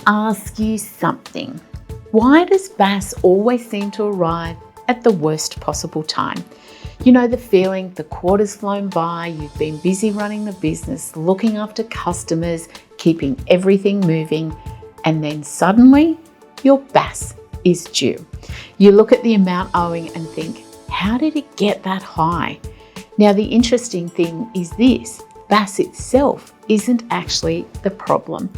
ask you something. Why does BAS always seem to arrive at the worst possible time? You know the feeling, the quarter's flown by, you've been busy running the business, looking after customers, keeping everything moving, and then suddenly your BAS is due. You look at the amount owing and think, how did it get that high? Now the interesting thing is this, BAS itself isn't actually the problem.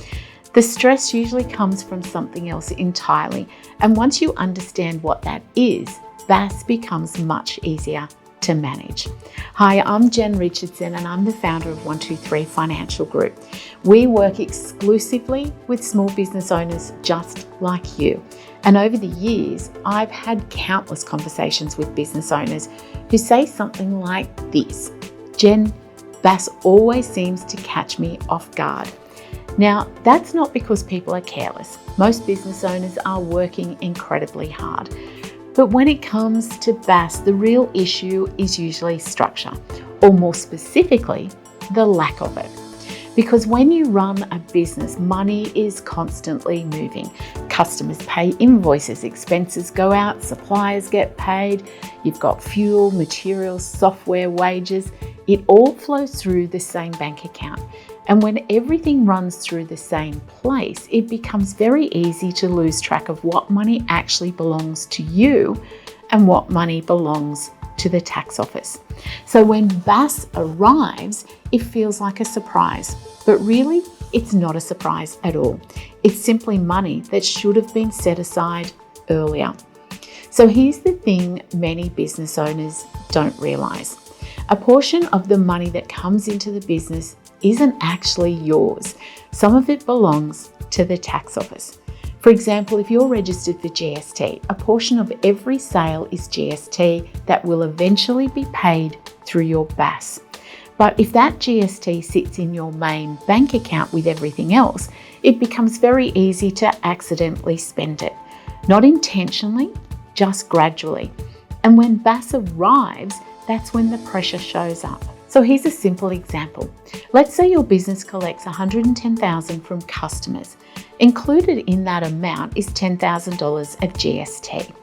The stress usually comes from something else entirely, and once you understand what that is, BAS becomes much easier to manage. Hi, I'm Jen Richardson and I'm the founder of 123 Financial Group. We work exclusively with small business owners just like you. And over the years, I've had countless conversations with business owners who say something like this: Jen, BAS always seems to catch me off guard. Now, that's not because people are careless. Most business owners are working incredibly hard. But when it comes to BAS, the real issue is usually structure, or more specifically, the lack of it. Because when you run a business, money is constantly moving. Customers pay invoices, expenses go out, suppliers get paid, you've got fuel, materials, software, wages. It all flows through the same bank account. And when everything runs through the same place, it becomes very easy to lose track of what money actually belongs to you and what money belongs to the tax office. So when BAS arrives, it feels like a surprise, but really it's not a surprise at all. It's simply money that should have been set aside earlier. So here's the thing many business owners don't realize. A portion of the money that comes into the business isn't actually yours. Some of it belongs to the tax office. For example, if you're registered for GST, a portion of every sale is GST that will eventually be paid through your BAS. But if that GST sits in your main bank account with everything else, it becomes very easy to accidentally spend it. Not intentionally, just gradually. And when BAS arrives, that's when the pressure shows up. So here's a simple example. Let's say your business collects $110,000 from customers. Included in that amount is $10,000 of GST.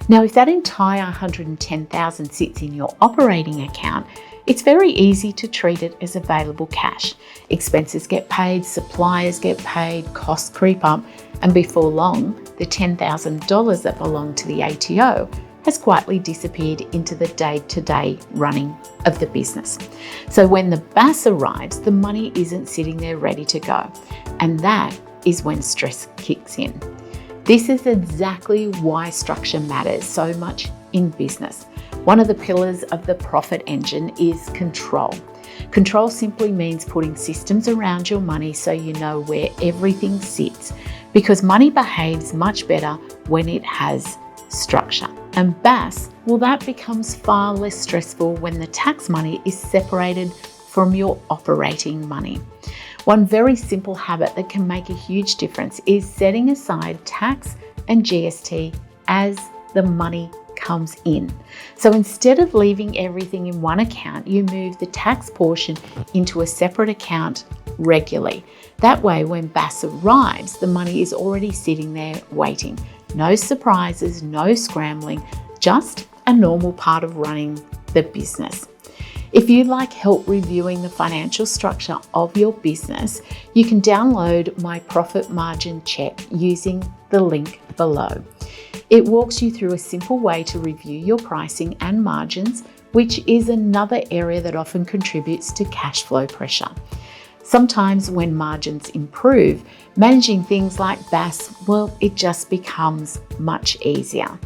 Now, if that entire $110,000 sits in your operating account, it's very easy to treat it as available cash. Expenses get paid, suppliers get paid, costs creep up, and before long, the $10,000 that belong to the ATO has quietly disappeared into the day-to-day running of the business. So when the BAS arrives, the money isn't sitting there ready to go. And that is when stress kicks in. This is exactly why structure matters so much in business. One of the pillars of the profit engine is control. Control simply means putting systems around your money so you know where everything sits, because money behaves much better when it has structure. And BAS, well, that becomes far less stressful when the tax money is separated from your operating money. One very simple habit that can make a huge difference is setting aside tax and GST as the money comes in. So instead of leaving everything in one account, you move the tax portion into a separate account regularly. That way, when BAS arrives, the money is already sitting there waiting. No surprises, no scrambling, just a normal part of running the business. If you'd like help reviewing the financial structure of your business, you can download my profit margin check using the link below. It walks you through a simple way to review your pricing and margins, which is another area that often contributes to cash flow pressure. Sometimes when margins improve, managing things like BAS, well, it just becomes much easier.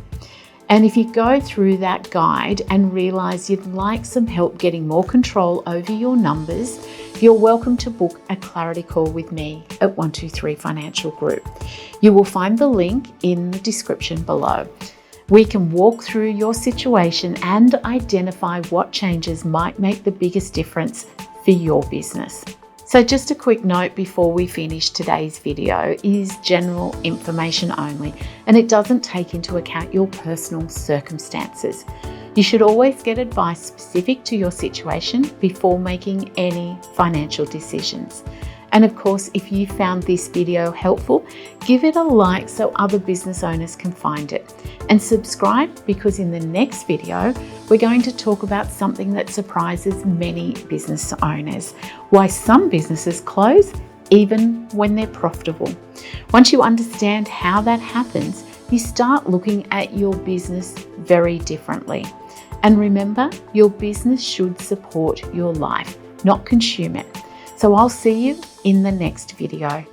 And if you go through that guide and realize you'd like some help getting more control over your numbers, you're welcome to book a clarity call with me at 123 Financial Group. You will find the link in the description below. We can walk through your situation and identify what changes might make the biggest difference for your business. So just a quick note before we finish today's video is general information only, and it doesn't take into account your personal circumstances. You should always get advice specific to your situation before making any financial decisions. And of course, if you found this video helpful, give it a like so other business owners can find it. And subscribe, because in the next video, we're going to talk about something that surprises many business owners: why some businesses close even when they're profitable. Once you understand how that happens, you start looking at your business very differently. And remember, your business should support your life, not consume it. So I'll see you in the next video.